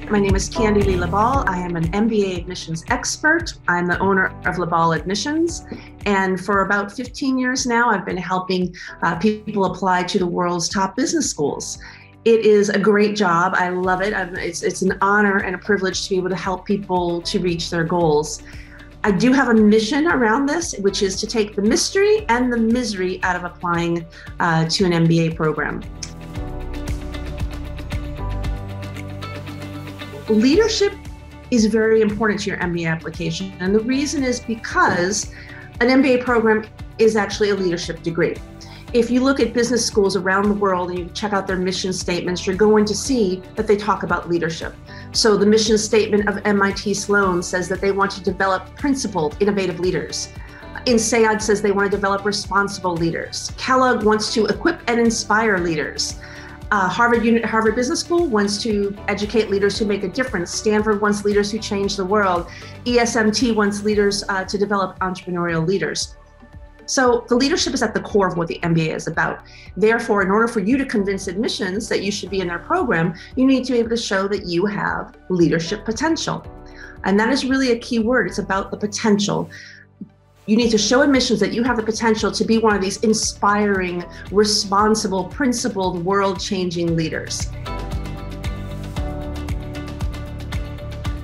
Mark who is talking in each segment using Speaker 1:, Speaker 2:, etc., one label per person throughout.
Speaker 1: My name is Candy Lee LaBalle. I am an MBA admissions expert. I'm the owner of LaBalle Admissions. And for about 15 years now, I've been helping people apply to the world's top business schools. It is a great job. I love it. It's an honor and a privilege to be able to help people to reach their goals. I do have a mission around this, which is to take the mystery and the misery out of applying to an MBA program. Leadership is very important to your MBA application, and the reason is because an MBA program is actually a leadership degree. If you look at business schools around the world and you check out their mission statements, you're going to see that they talk about leadership. So the mission statement of MIT Sloan says that they want to develop principled, innovative leaders. INSEAD says they want to develop responsible leaders. Kellogg wants to equip and inspire leaders. Harvard Business School wants to educate leaders who make a difference. Stanford wants leaders who change the world. ESMT wants leaders to develop entrepreneurial leaders. So the leadership is at the core of what the MBA is about. Therefore, in order for you to convince admissions that you should be in their program, you need to be able to show that you have leadership potential. And that is really a key word. It's about the potential. You need to show admissions that you have the potential to be one of these inspiring, responsible, principled, world-changing leaders.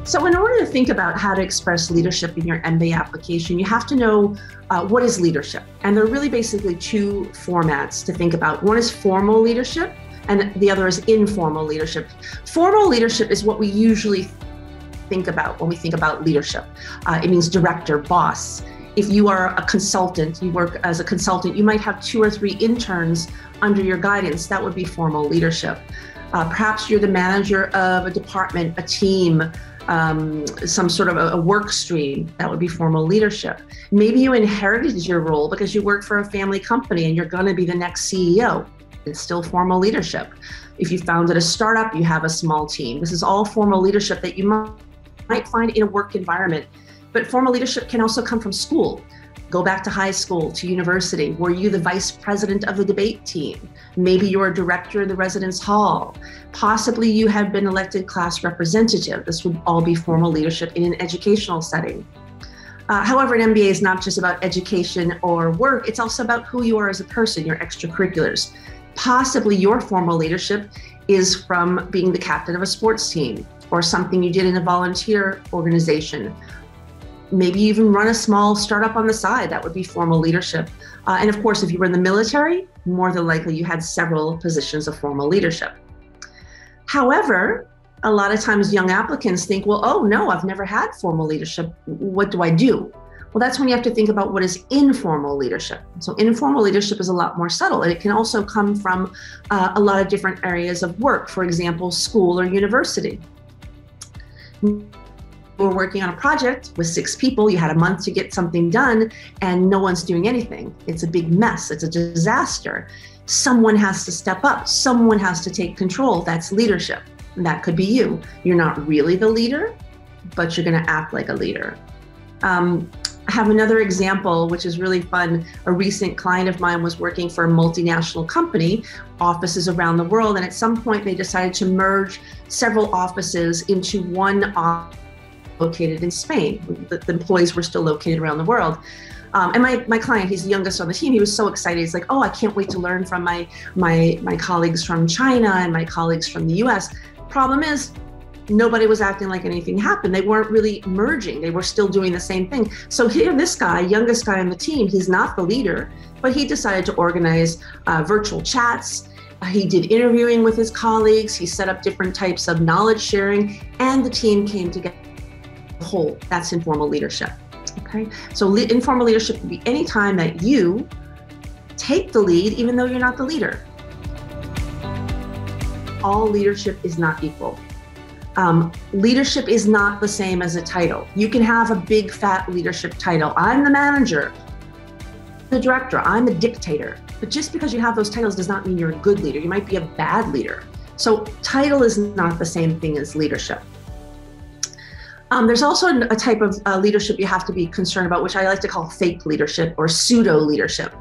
Speaker 1: So in order to think about how to express leadership in your MBA application, you have to know what is leadership. And there are really basically two formats to think about. One is formal leadership, and the other is informal leadership. Formal leadership is what we usually think about when we think about leadership. It means director, boss. If you are a consultant, you work as a consultant, you might have 2 or 3 interns under your guidance. That would be formal leadership. Perhaps you're the manager of a department, a team, some sort of a work stream. That would be formal leadership. Maybe you inherited your role because you work for a family company and you're going to be the next CEO. It's still formal leadership. If you founded a startup, you have a small team. This is all formal leadership that you might find in a work environment. But formal leadership can also come from school. Go back to high school, to university. Were you the vice president of the debate team? Maybe you're a director of the residence hall. Possibly you have been elected class representative. This would all be formal leadership in an educational setting. However, an MBA is not just about education or work. It's also about who you are as a person, your extracurriculars. Possibly your formal leadership is from being the captain of a sports team or something you did in a volunteer organization. Maybe you even run a small startup on the side. That would be formal leadership. And of course, if you were in the military, more than likely you had several positions of formal leadership. However, a lot of times young applicants think, well, oh no, I've never had formal leadership. What do I do? Well, that's when you have to think about what is informal leadership. So informal leadership is a lot more subtle, and it can also come from a lot of different areas of work. For example, school or university. You were working on a project with 6 people, you had a month to get something done, and no one's doing anything. It's a big mess, it's a disaster. Someone has to step up, someone has to take control. That's leadership. And that could be you. You're not really the leader, but you're gonna act like a leader. I have another example, which is really fun. A recent client of mine was working for a multinational company, offices around the world, and at some point they decided to merge several offices into one office located in Spain. The employees were still located around the world. And my client, he's the youngest on the team, he was so excited. He's like, oh, I can't wait to learn from my colleagues from China and my colleagues from the US. Problem is, nobody was acting like anything happened. They weren't really merging. They were still doing the same thing. So here, this guy, youngest guy on the team, he's not the leader, but he decided to organize virtual chats. He did interviewing with his colleagues. He set up different types of knowledge sharing, and the team came together. Whole. That's informal leadership. Okay, so informal leadership can be any time that you take the lead, even though you're not the leader. All leadership is not equal. Leadership is not the same as a title. You can have a big fat leadership title. I'm the manager, the director, I'm the dictator. But just because you have those titles does not mean you're a good leader. You might be a bad leader. So title is not the same thing as leadership. There's also a type of leadership you have to be concerned about, which I like to call fake leadership or pseudo leadership.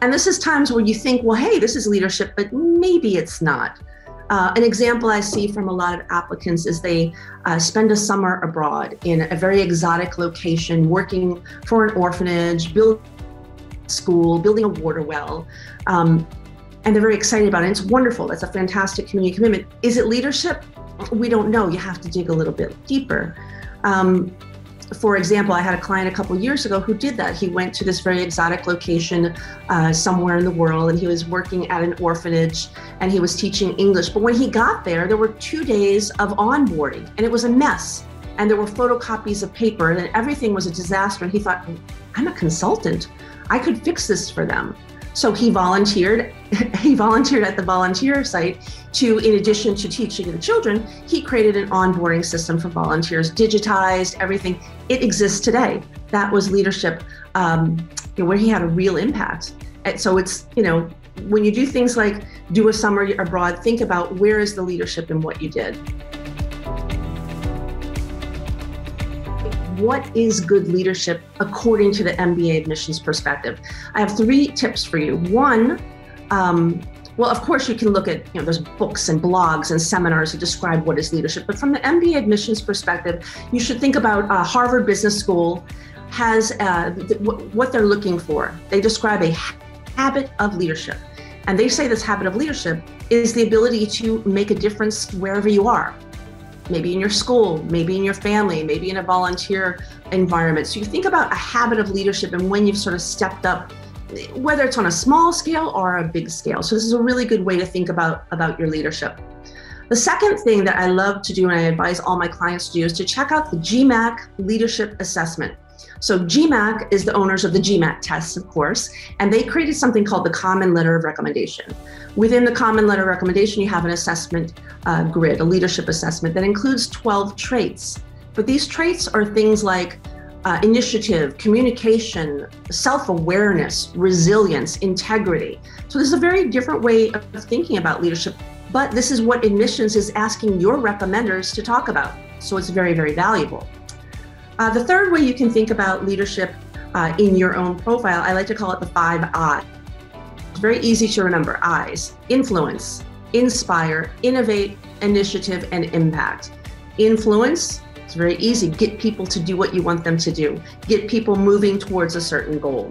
Speaker 1: And this is times where you think, well, hey, this is leadership, but maybe it's not. An example I see from a lot of applicants is they spend a summer abroad in a very exotic location, working for an orphanage, building a school, building a water well, and they're very excited about it. It's wonderful. That's a fantastic community commitment. Is it leadership? We don't know. You have to dig a little bit deeper. For example, I had a client a couple of years ago who did that. He went to this very exotic location somewhere in the world, and he was working at an orphanage, and he was teaching English. But when he got there, there were 2 days of onboarding, and it was a mess. And there were photocopies of paper, and everything was a disaster. And he thought, I'm a consultant. I could fix this for them. So he volunteered. He volunteered at the volunteer site to, in addition to teaching the children, he created an onboarding system for volunteers, digitized everything. It exists today. That was leadership, where he had a real impact. And so it's, when you do things like do a summer abroad, think about where is the leadership in what you did. What is good leadership according to the MBA admissions perspective? I have 3 tips for you. One, well, of course you can look at, there's books and blogs and seminars that describe what is leadership, but from the MBA admissions perspective, you should think about Harvard Business School has what they're looking for. They describe a habit of leadership. And they say this habit of leadership is the ability to make a difference wherever you are. Maybe in your school, maybe in your family, maybe in a volunteer environment. So you think about a habit of leadership and when you've sort of stepped up, whether it's on a small scale or a big scale. So this is a really good way to think about your leadership. The second thing that I love to do and I advise all my clients to do is to check out the GMAT Leadership Assessment. So GMAT is the owners of the GMAT tests, of course, and they created something called the Common Letter of Recommendation. Within the Common Letter of Recommendation, you have an assessment grid, a leadership assessment that includes 12 traits. But these traits are things like initiative, communication, self-awareness, resilience, integrity. So this is a very different way of thinking about leadership, but this is what admissions is asking your recommenders to talk about. So it's very, very valuable. The third way you can think about leadership in your own profile, I like to call it the 5 I's. It's very easy to remember. I's: influence, inspire, innovate, initiative, and impact. Influence, it's very easy. Get people to do what you want them to do. Get people moving towards a certain goal.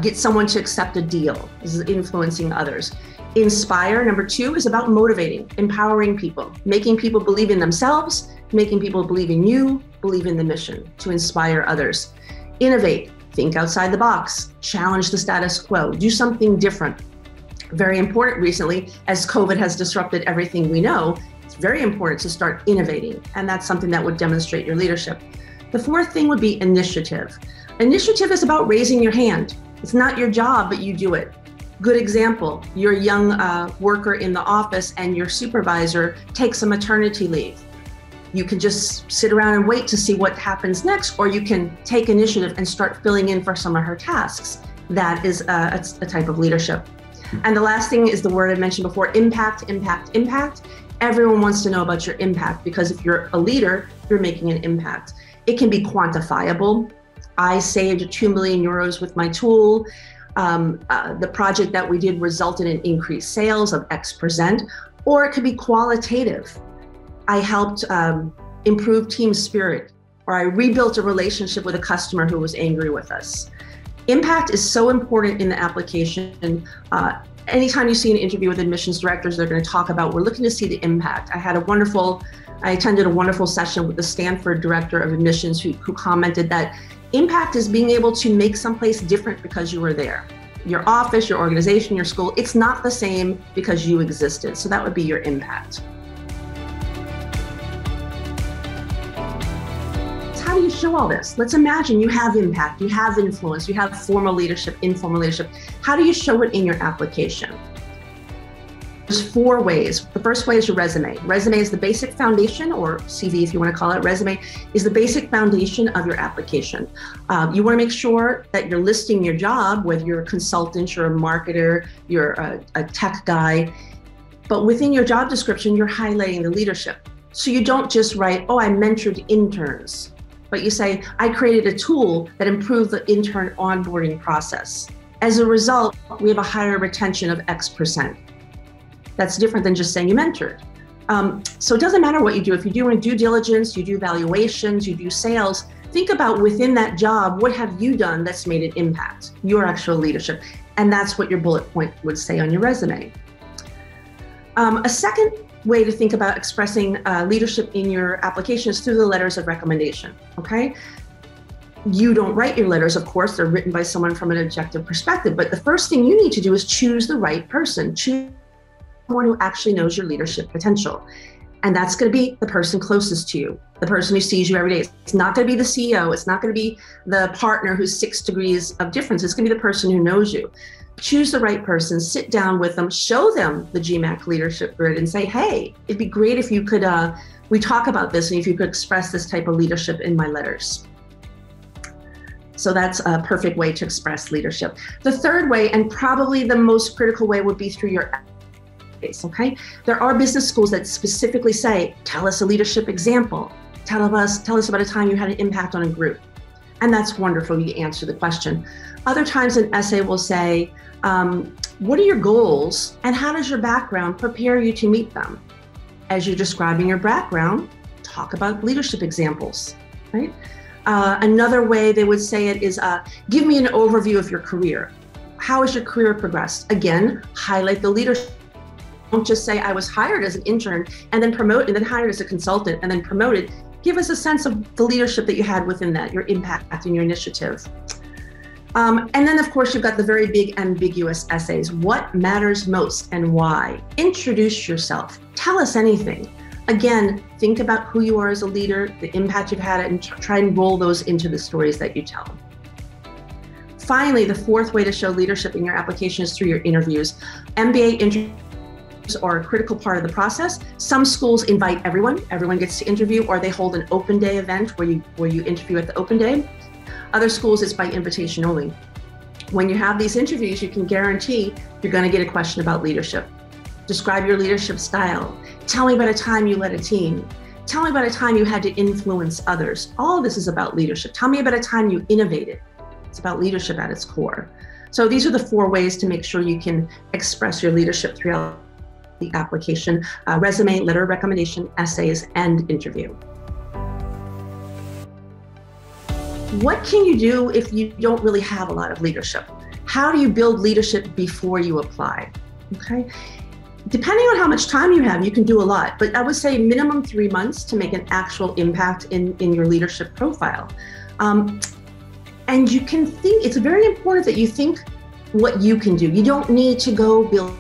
Speaker 1: Get someone to accept a deal. This is influencing others. Inspire, number 2, is about motivating, empowering people, making people believe in themselves, making people believe in you, believe in the mission, to inspire others. Innovate, think outside the box, challenge the status quo, do something different. Very important recently, as COVID has disrupted everything we know, it's very important to start innovating, and that's something that would demonstrate your leadership. The fourth thing would be initiative. Initiative is about raising your hand. It's not your job, but you do it. Good example, you're a young worker in the office and your supervisor takes a maternity leave. You can just sit around and wait to see what happens next, or you can take initiative and start filling in for some of her tasks. That is a type of leadership. And the last thing is the word I mentioned before, impact, impact, impact. Everyone wants to know about your impact because if you're a leader, you're making an impact. It can be quantifiable. I saved 2 million euros with my tool. The project that we did resulted in increased sales of X%, or it could be qualitative. I helped improve team spirit, or I rebuilt a relationship with a customer who was angry with us. Impact is so important in the application. Anytime you see an interview with admissions directors, they're going to talk about, we're looking to see the impact. I attended a wonderful session with the Stanford director of admissions who commented that impact is being able to make someplace different because you were there. Your office, your organization, your school, it's not the same because you existed. So that would be your impact. How do you show all this? Let's imagine you have impact, you have influence, you have formal leadership, informal leadership. How do you show it in your application? There's 4 ways. The first way is your resume. Resume is the basic foundation, or CV if you want to call it. Resume is the basic foundation of your application. You want to make sure that you're listing your job, whether you're a consultant, you're a marketer, you're a tech guy, but within your job description, you're highlighting the leadership. So you don't just write, oh, I mentored interns, but you say, I created a tool that improved the intern onboarding process. As a result, we have a higher retention of X%. That's different than just saying you mentored. So it doesn't matter what you do. If you're doing due diligence, you do valuations, you do sales, think about within that job, what have you done that's made an impact, your actual leadership. And that's what your bullet point would say on your resume. A second way to think about expressing leadership in your application is through the letters of recommendation, okay? You don't write your letters, of course, they're written by someone from an objective perspective, but the first thing you need to do is choose the right person. Choose someone who actually knows your leadership potential. And that's going to be the person closest to you, the person who sees you every day. It's not going to be the CEO. It's not going to be the partner who's 6 degrees of difference. It's going to be the person who knows you. Choose the right person, sit down with them, show them the GMAC leadership grid and say, hey, it'd be great if you could, we talk about this and if you could express this type of leadership in my letters. So that's a perfect way to express leadership. The third way, and probably the most critical way, would be through your case, okay? There are business schools that specifically say, tell us a leadership example. Tell us about a time you had an impact on a group. And that's wonderful, you answer the question. Other times an essay will say, what are your goals and how does your background prepare you to meet them? As you're describing your background, talk about leadership examples, right? Another way they would say it is, give me an overview of your career. How has your career progressed? Again, highlight the leadership. Don't just say I was hired as an intern and then promoted and then hired as a consultant and then promoted. Give us a sense of the leadership that you had within that, your impact and your initiative. And then of course, you've got the very big ambiguous essays. What matters most and why? Introduce yourself. Tell us anything. Again, think about who you are as a leader, the impact you've had, and try and roll those into the stories that you tell. Finally, the fourth way to show leadership in your application is through your interviews. MBA interviews are a critical part of the process. Some schools invite everyone gets to interview, or they hold an open day event where you interview at the open day. Other schools, it's by invitation only. When you have these interviews, you can guarantee you're going to get a question about leadership. Describe your leadership style. Tell me about a time you led a team. Tell me about a time you had to influence others. All of this is about leadership. Tell me about a time you innovated. It's about leadership at its core. So these are the 4 ways to make sure you can express your leadership throughout the application: resume, letter of recommendation, essays, and interview. What can you do if you don't really have a lot of leadership? How do you build leadership before you apply? Okay. Depending on how much time you have, you can do a lot, but I would say minimum 3 months to make an actual impact in your leadership profile. And you can think, it's very important that you think what you can do. You don't need to go build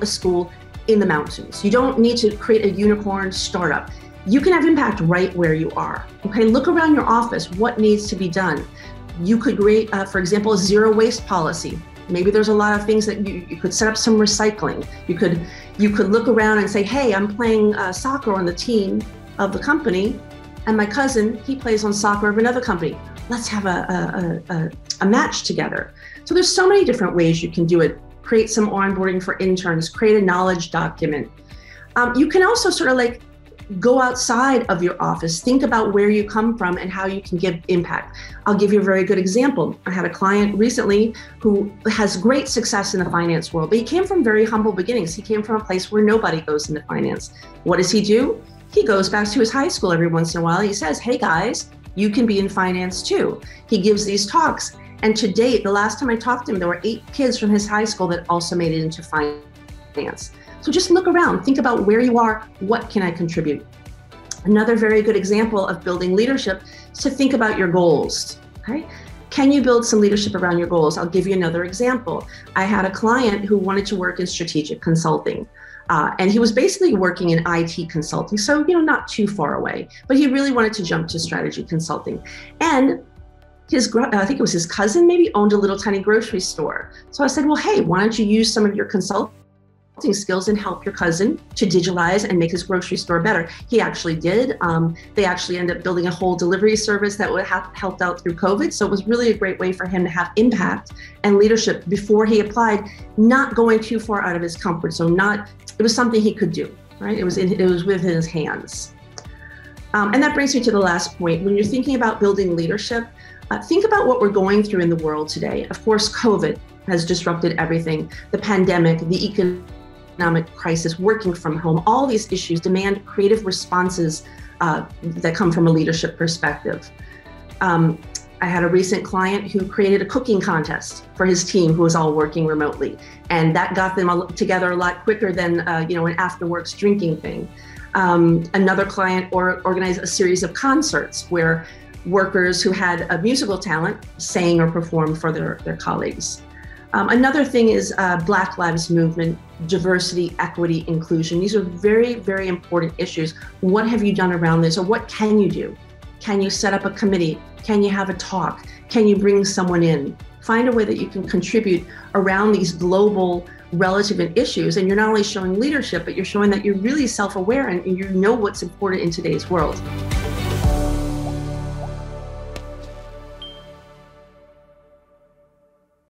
Speaker 1: a school in the mountains. You don't need to create a unicorn startup. You can have impact right where you are. Okay, look around your office, what needs to be done. You could create, for example, a zero waste policy. Maybe there's a lot of things that you could set up some recycling. You could look around and say, hey, I'm playing soccer on the team of the company, and my cousin, he plays on soccer of another company. Let's have a match together. So there's so many different ways you can do it. Create some onboarding for interns, create a knowledge document. You can also sort of like go outside of your office, think about where you come from and how you can give impact. I'll give you a very good example. I had a client recently who has great success in the finance world, but he came from very humble beginnings. He came from a place where nobody goes into finance. What does he do? He goes back to his high school every once in a while. He says, hey guys, you can be in finance too. He gives these talks. And to date, the last time I talked to him, there were 8 kids from his high school that also made it into finance. So just look around, think about where you are, what can I contribute? Another very good example of building leadership is to think about your goals, okay? Can you build some leadership around your goals? I'll give you another example. I had a client who wanted to work in strategic consulting. And he was basically working in IT consulting, so not too far away, but he really wanted to jump to strategy consulting. And I think it was his cousin maybe, owned a little tiny grocery store. So I said, well, hey, why don't you use some of your consulting skills and help your cousin to digitalize and make his grocery store better? He actually did. They actually ended up building a whole delivery service that would have helped out through COVID. So it was really a great way for him to have impact and leadership before he applied, not going too far out of his comfort zone. It was something he could do, right? It was within his hands. And that brings me to the last point. When you're thinking about building leadership, think about what we're going through in the world today. Of course, COVID has disrupted everything. The pandemic, the economic crisis, working from home, all these issues demand creative responses that come from a leadership perspective. I had a recent client who created a cooking contest for his team who was all working remotely. And that got them together a lot quicker than an after-works drinking thing. Another client organized a series of concerts where workers who had a musical talent sang or performed for their colleagues. Another thing is Black Lives Movement, diversity, equity, inclusion. These are very, very important issues. What have you done around this, or what can you do? Can you set up a committee? Can you have a talk? Can you bring someone in? Find a way that you can contribute around these global relevant issues. And you're not only showing leadership, but you're showing that you're really self-aware and you know what's important in today's world.